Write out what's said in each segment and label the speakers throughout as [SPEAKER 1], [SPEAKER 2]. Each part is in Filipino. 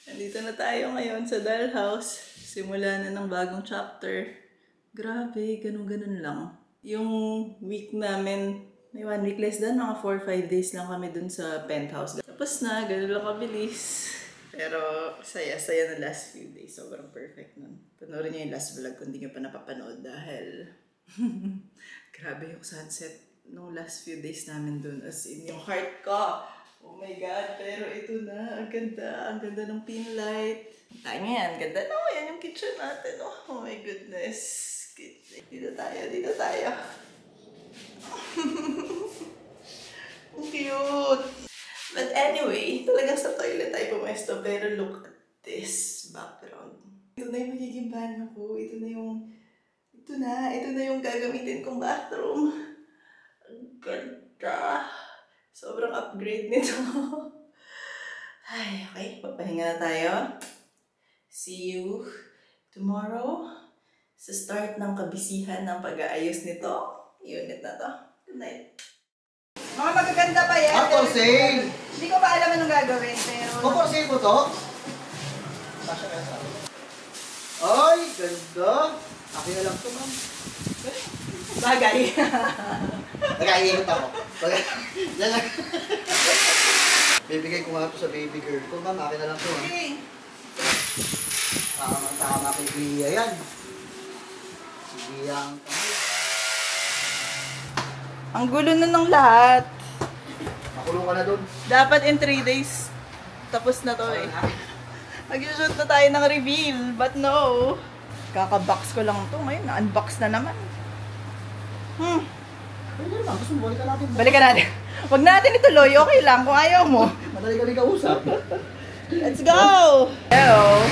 [SPEAKER 1] Nandito na tayo ngayon sa dollhouse. Simula na ng bagong chapter. Grabe, ganun-ganun lang. Yung week namin, may 1 week less than, mga 4-5 days lang kami dun sa penthouse. Tapos na, ganun lang kabilis. Pero saya-saya na last few days. Sobrang perfect nun. Panoorin niyo yung last vlog kung hindi niyo pa napapanood dahil grabe yung sunset nung last few days namin dun. As in, yung heart ko. Oh my God, pero ito na, ang ganda ng pin light. Tayo yan, ganda na, yan yung kitchen natin, oh my goodness. Dito tayo. Ang cute. But anyway, talagang sa toilet tayo pumesto, pero look at this background. Ito na yung magiging banyo ko, ito na yung gagamitin kong bathroom. Ang ganda. Sobrang upgrade nito. Ay, okay. Magpahinga na tayo. See you tomorrow sa start ng kabisihan ng pag-aayos nito. Unit na to. Good night. Mga magaganda pa yan.
[SPEAKER 2] For sale!
[SPEAKER 1] Hindi ko pa alam anong gagawin, pero...
[SPEAKER 2] For sale mo to? Ay, ganda! Ako na lang to, ma'am.
[SPEAKER 1] Bagay.
[SPEAKER 2] Nag-iingat ako. Bibigay ko nga ito sa baby girl ko, ma'am. Akin na lang to.
[SPEAKER 1] Okay.
[SPEAKER 2] Tama kay Bia yan. Si Bia ang...
[SPEAKER 1] Ang gulo na ng lahat.
[SPEAKER 2] Makulong ka na doon.
[SPEAKER 1] Dapat in 3 days. Tapos na to eh. Mag-shoot na tayo ng reveal. But no. Kaka-box ko lang to. Ngayon, na-unbox na naman.
[SPEAKER 2] Pwede naman. Gusto mo, balikan natin.
[SPEAKER 1] Balikan natin. Huwag natin ituloy. Okay lang kung ayaw mo.
[SPEAKER 2] Madali ka rin kausap.
[SPEAKER 1] Let's go! Hello.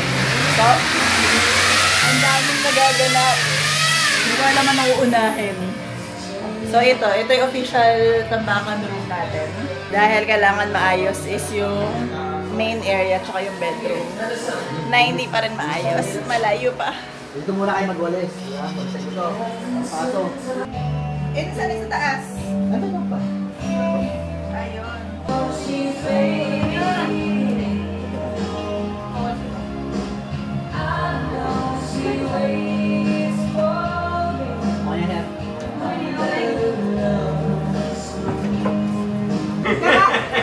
[SPEAKER 1] Stop. Ang daming nagaganap. Hindi ko alam ang uunahin. So ito yung official tambakan room natin. Dahil kailangan maayos is yung main area tsaka yung bedroom. Na hindi pa rin maayos. Malayo pa.
[SPEAKER 2] Dito muna kayo magwalis. Pag-send ito. Paso.
[SPEAKER 1] Ito sana sa taas.
[SPEAKER 2] Ano lang pa?
[SPEAKER 1] Ayun.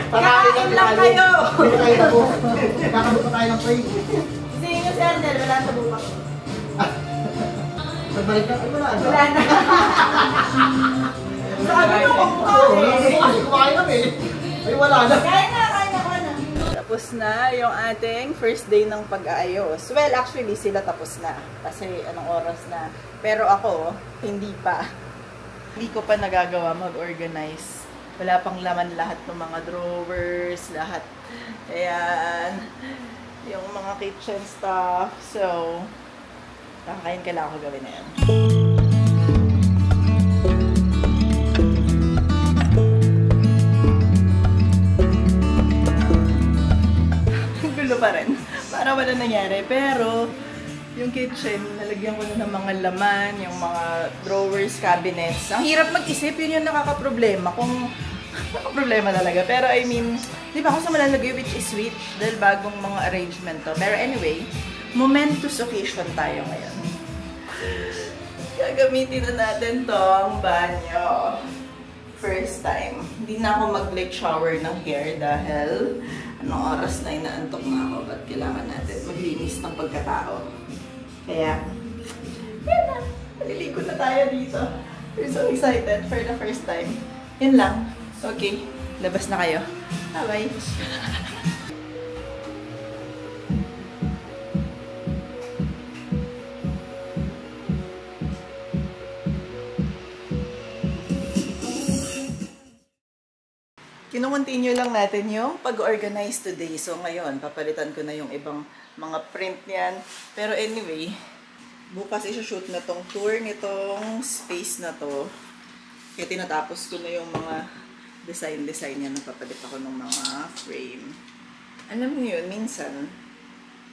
[SPEAKER 2] Kakain lang kayo! Kakabot pa tayo ng pay.
[SPEAKER 1] Kasi yung si Arnel, wala sa bupak.
[SPEAKER 2] Nagbalik na? Ay, wala na.
[SPEAKER 1] Wala na. Sabi ko kung
[SPEAKER 2] Kasi kumain kami. Ay, wala na.
[SPEAKER 1] Kaya na. Tapos na yung ating first day ng pag-aayos. Well, actually, sila tapos na. Kasi anong oras na. Pero ako, hindi pa. Hindi ko pa nagagawa mag-organize. Wala pang laman lahat ng mga drawers, lahat. Ayan. Yung mga kitchen stuff. So, kakain kailangan ko gawin na yan. Gulo pa rin. Parang wala nangyari. Pero, yung kitchen, nalagyan ko na ng mga laman, yung mga drawers, cabinets. Ang hirap mag-isip, yun yung nakakaproblema. Kung problema talaga. Pero I mean, di ba ako sa malalagay, which is sweet, dahil bagong mga arrangement to. Pero anyway, momentous occasion tayo ngayon. Gagamitin na natin to ang banyo. First time. Hindi na ako mag-lake shower ng hair dahil anong oras na inaantok na ako. Ba't kailangan natin maglinis ng pagkatao? Kaya, yan na. Maliligo na tayo dito. We're so excited for the first time. Yan lang. Okay, labas na kayo. Bye-bye! Kino-continue lang natin yung pag-organize today. So ngayon, papalitan ko na yung ibang mga print niyan. Pero anyway, bukas i-shoot na tong tour nitong space na to. Kaya tinatapos ko na yung mga design niya. Napapalit ako ng mga frame. Alam niyo yun, minsan,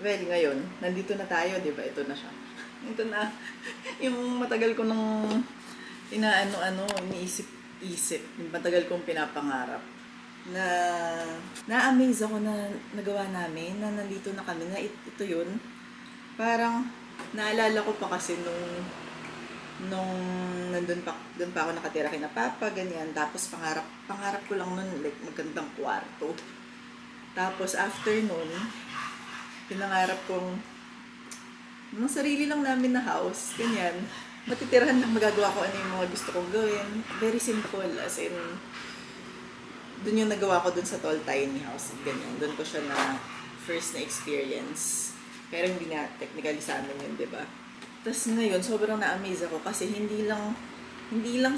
[SPEAKER 1] well, ngayon, nandito na tayo, di ba? Ito na siya. Ito na. Yung matagal ko nang iniisip. Yung matagal kong pinapangarap. Na-amaze ako na nagawa namin, na nandito na kami, na ito yun. Parang, naalala ko pa kasi nung doon pa ako nakatira kay na Papa, ganyan. Tapos pangarap ko lang nun, like, magandang kwarto. Tapos after nun, pinangarap kong ng sarili lang namin na house, ganyan. Matitirahan lang, magagawa ko ano yung mga gusto kong gawin. Very simple, as in, dun yung nagawa ko dun sa tall tiny house, ganyan. Dun ko siya na first na experience. Pero hindi na technically sa amin yun, di ba? Tapos ngayon, sobrang na-amaze ako kasi hindi lang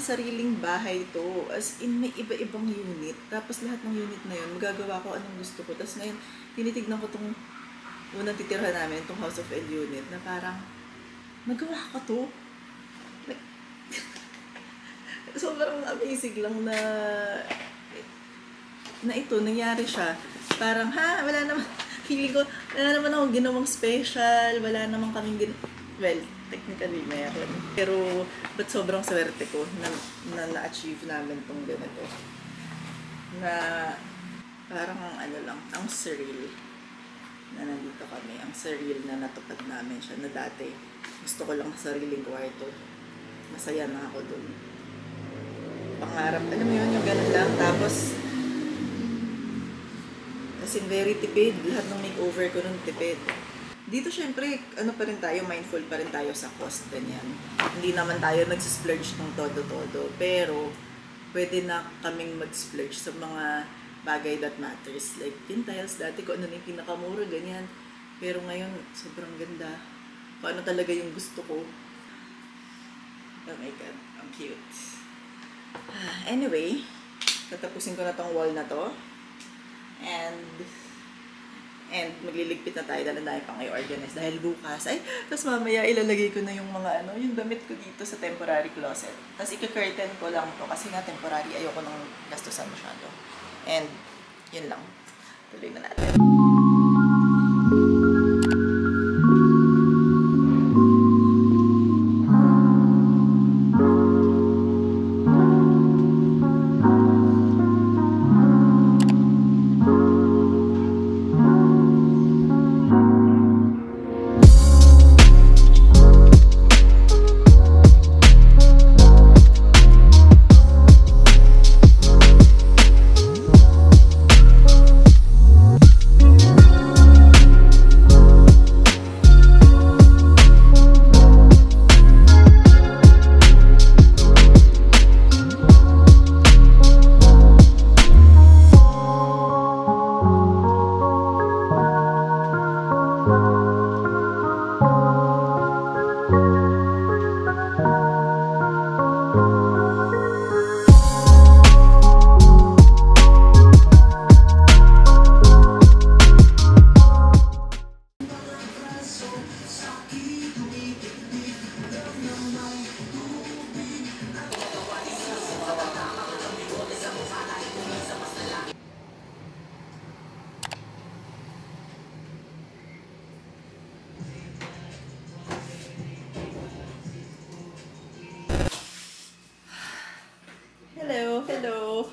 [SPEAKER 1] sariling bahay to. As in, may iba-ibang unit. Tapos lahat ng unit na yun, magagawa ko anong gusto ko. Tapos ngayon, tinitignan ko tong unang titirhan namin, tong House of L unit, na parang, nagawa ko to. Like, sobrang amazing lang na ito, nangyari siya. Parang, wala naman, feeling ko, wala naman akong ginawang special, wala naman kaming well, technically meron. Pero, but sobrang swerte ko na-achieve namin tong ganito. Na, parang ang surreal na nandito kami. Ang surreal na natupad namin siya na dati. Gusto ko lang sariling kwarto. Masaya na ako dun. Pangarap, alam mo yun, yung ganun lang. Tapos, as in, very tipid. Lahat ng makeover ko nun tipid. Dito, syempre, pa rin tayo, mindful pa rin tayo sa cost, ganyan. Hindi naman tayo nagsisplurge ng todo-todo. Pero, pwede na kaming mag-splurge sa mga bagay that matters. Like, yung tiles, dati ko ano na yung pinakamura, ganyan. Pero ngayon, sobrang ganda. Kung ano talaga yung gusto ko. Oh my God, ang cute. Anyway, tatapusin ko na tong wall na to. And magliligpit na tayo, dahil tayo pang i-organize. Dahil bukas, tapos mamaya ilalagay ko na yung mga yung damit ko dito sa temporary closet. Tapos i-curtain ko lang to kasi nga temporary, ayoko nang gastusan masyado. And, yun lang. Tuloy na natin. Hello.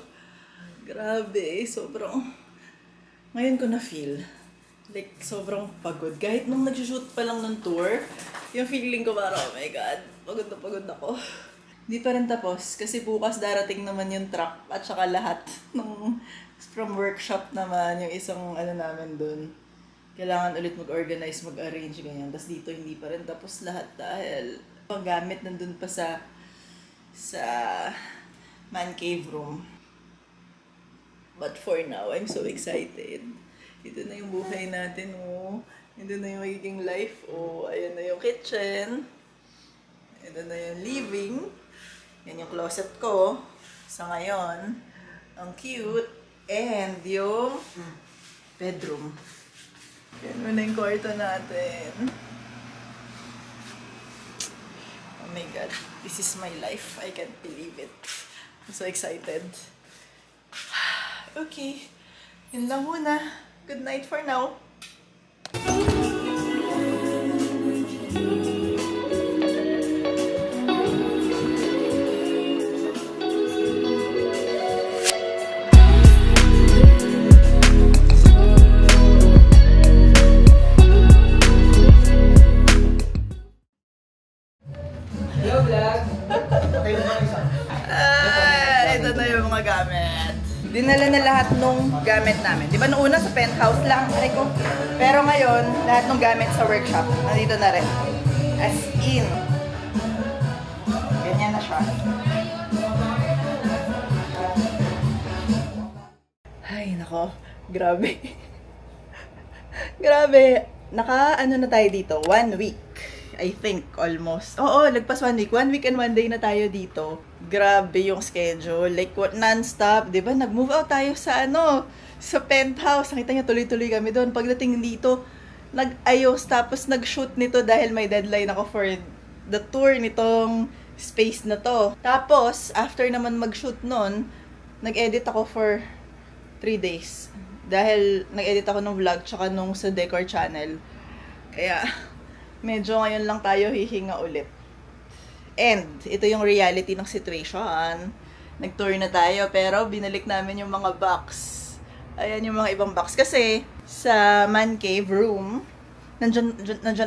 [SPEAKER 1] Grabe, sobrang... Ngayon ko na-feel. Like, sobrang pagod. Kahit nung nag-shoot pa lang ng tour, yung feeling ko parang, oh my God, pagod ako. Hindi pa rin tapos, kasi bukas darating naman yung truck at saka lahat ng from workshop naman, yung isang namin dun. Kailangan ulit mag-organize, mag-arrange, ganyan. Tapos dito hindi pa rin tapos lahat dahil ang gamit nandun pa sa man cave room. But for now, I'm so excited. Ito na yung buhay natin, oh. Ito na yung magiging life, oh. Ayan na yung kitchen. Ito na yung living. Yan yung closet ko. Sa ngayon, ang cute. And yung bedroom. Yan muna yung kwarto natin. Oh my God. This is my life. I can't believe it. I'm so excited. Okay. Yun lang muna. Good night for now. Ito na yung mga gamit. Dinala na lahat nung gamit namin. Di ba noong una sa penthouse lang, aray ko. Pero ngayon, lahat ng gamit sa workshop, nandito na rin. As in. Ganyan na siya. Ay, nako. Grabe. Grabe. Ano na tayo dito? 1 week. I think, almost. Oo, lagpas 1 week. 1 week and 1 day na tayo dito. Grabe yung schedule. Like, non-stop. Diba? Nag-move out tayo sa sa penthouse. Nakita niyo, tuloy-tuloy kami doon. Pagdating dito, nag-ayos. Tapos nag-shoot nito dahil may deadline ako for the tour nitong space na to. Tapos, after naman mag-shoot nun, nag-edit ako for 3 days. Dahil nag-edit ako ng vlog tsaka nung sa Decor channel. Kaya, medyo ngayon lang tayo hihinga ulit. And, ito yung reality ng situation. Nag-tour na tayo, pero binalik namin yung mga box. Ayan yung mga ibang box. Kasi, sa man cave room, nandyan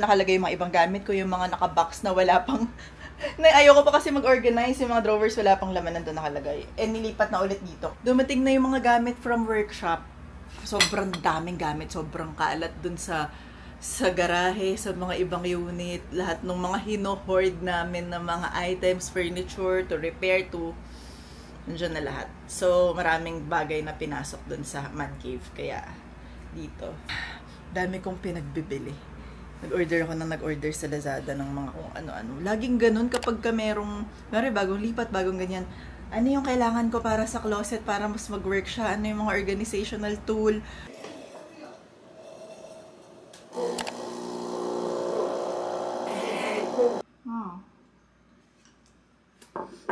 [SPEAKER 1] nakalagay yung mga ibang gamit ko, yung mga naka-box na wala pang... Ayoko pa kasi mag-organize, yung mga drawers wala pang laman nandun nakalagay. And nilipat na ulit dito. Dumating na yung mga gamit from workshop. Sobrang daming gamit, sobrang kalat dun sa garahe, sa mga ibang unit, lahat ng mga hino-hoard namin na mga items, furniture, to repair, to nandiyan na lahat. So, maraming bagay na pinasok dun sa man cave. Kaya, dito, dami kong pinagbibili. Nag-order ako sa Lazada ng mga kung ano-ano. Laging ganun kapag ka merong, bagong lipat, bagong ganyan. Ano yung kailangan ko para sa closet para mas mag-work siya? Ano yung mga organizational tool?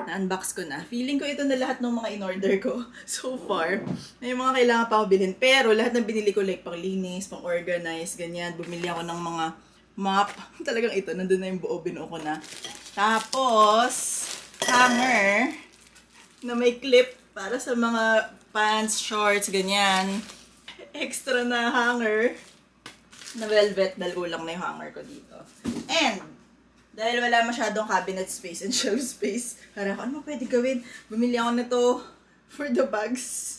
[SPEAKER 1] Na-unbox ko na. Feeling ko ito na lahat ng mga in-order ko so far. May mga kailangan pa ako bilhin. Pero lahat ng binili ko, like pang-linis, pang-organize, ganyan. Bumili ako ng mga mop. Talagang ito, nandun na yung buo, binuo ko na. Tapos, hanger na may clip para sa mga pants, shorts, ganyan. Extra na hanger na velvet, dahil kulang na yung hanger ko dito. And, dahil wala masyadong cabinet space and shelf space, parang ano pwede gawin? Bumili ako nito for the bags.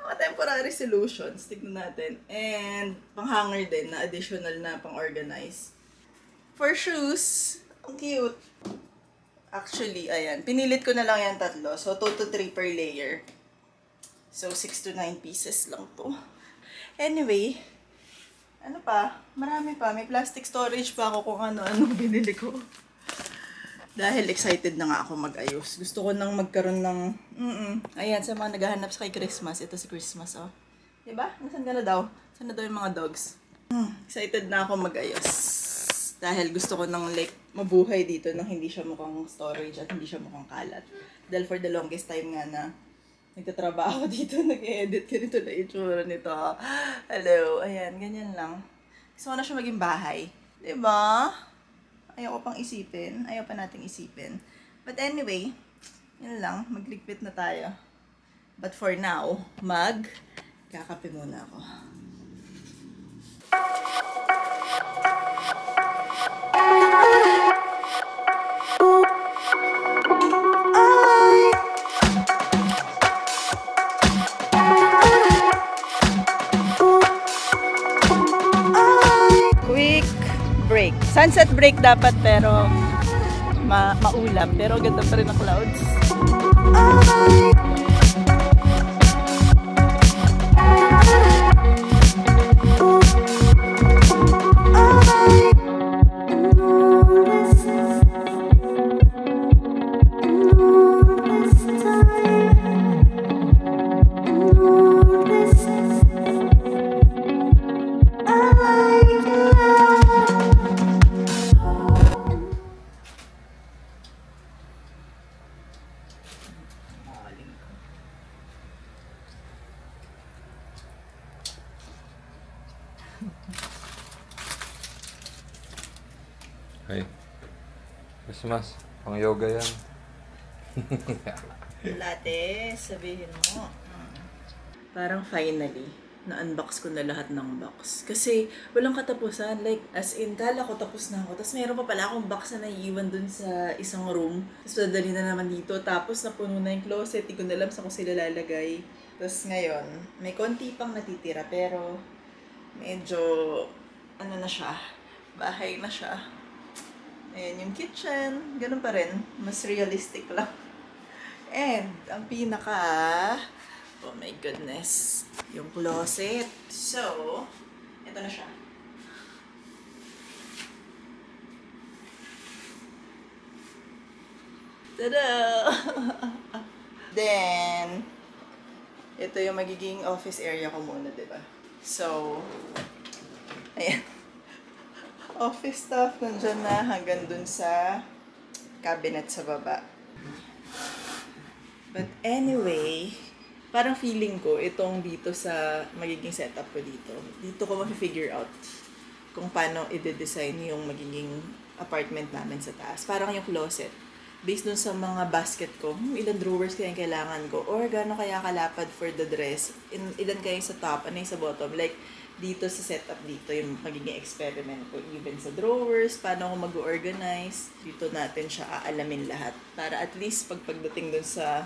[SPEAKER 1] Mga temporary solutions. Tignan natin. And pang-hanger din na additional na pang-organize. For shoes, ang cute. Actually, ayan. Pinilit ko na lang yan 3. So, 2 to 3 per layer. So, 6 to 9 pieces lang to. Anyway, ano pa? Marami pa. May plastic storage pa ako kung ano-ano binili ko. Dahil excited na nga ako mag-ayos. Gusto ko nang magkaroon ng... Ayan, sa mga naghahanap sa kay Christmas. Ito si Christmas, oh. Diba? Nasaan ka na daw? Saan na daw yung mga dogs? Excited na ako mag-ayos. Dahil gusto ko nang like mabuhay dito nang hindi siya mukhang storage at hindi siya mukhang kalat. Dahil for the longest time nga na nagtatrabaho dito, nag-edit, ganito na itsura nito. Hello, ayan, ganyan lang. Gusto ko na siya maging bahay. Diba? Ayaw ko pang isipin. Ayaw pa nating isipin. But anyway, yun lang. Magligpit na tayo. But for now, kakape muna ako. Sunset break dapat pero maulap. Pero ganda pa rin ang clouds.
[SPEAKER 3] I know Ay. Mas. Pang yoga yan.
[SPEAKER 1] Latte, sabihin mo. Parang finally, na-unbox ko na lahat ng box. Kasi walang katapusan. Like, as in, kala ko tapos na ako. Tapos meron pa pala akong box na naiiwan dun sa isang room. Tapos dadali na naman dito. Tapos napuno na yung closet. Di ko na alam saan ko sila lalagay. Tapos ngayon, may konti pang natitira. Pero medyo, ano na siya, bahay na siya. Ayan yung kitchen. Ganun pa rin. Mas realistic lang. And, ang pinaka, oh my goodness, yung closet. So, ito na siya. Tada! Then, ito yung magiging office area ko muna, diba? So, ayan. Office stuff, nandyan na hanggang dun sa cabinet sa baba. But anyway, parang feeling ko, itong dito sa magiging setup ko dito ko ma-figure out kung paano i-design yung magiging apartment namin sa taas. Parang yung closet. Based dun sa mga basket ko, ilan drawers kaya yung kailangan ko, or gano'n kaya kalapad for the dress, ilan kaya yung sa top, ano yung sa bottom. Like, dito sa setup dito, yung magiging experiment ko, even sa drawers, paano ako mag-organize, dito natin siya aalamin lahat. Para at least, pagdating dun sa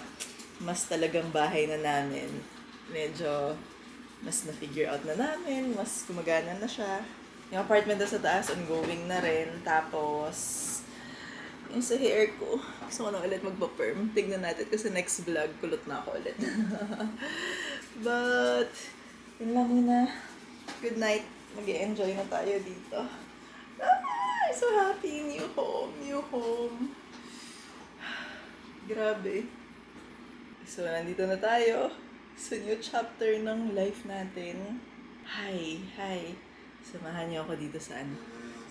[SPEAKER 1] mas talagang bahay na namin, medyo mas na-figure out na namin, mas gumagana na siya. Yung apartment na sa taas, ongoing na rin. Tapos, yung sa hair ko, gusto ko na ulit magpa-perm. Tignan natin kasi next vlog, kulot na ako ulit. But, yun lang muna. Good night. Mag-e-enjoy na tayo dito. Ah, so happy. New home. New home. Grabe. So, nandito na tayo sa new chapter ng life natin. Hi. Samahan niyo ako dito sa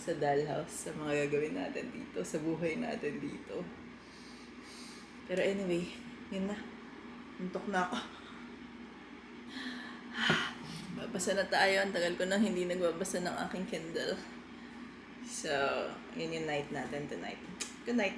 [SPEAKER 1] dollhouse, sa mga gagawin natin dito, sa buhay natin dito. Pero anyway, yun na. Untok na ako. Babasa na tayo. Ang tagal ko nang hindi nagbabasa ng aking Kindle. So, yun yung night natin tonight. Good night.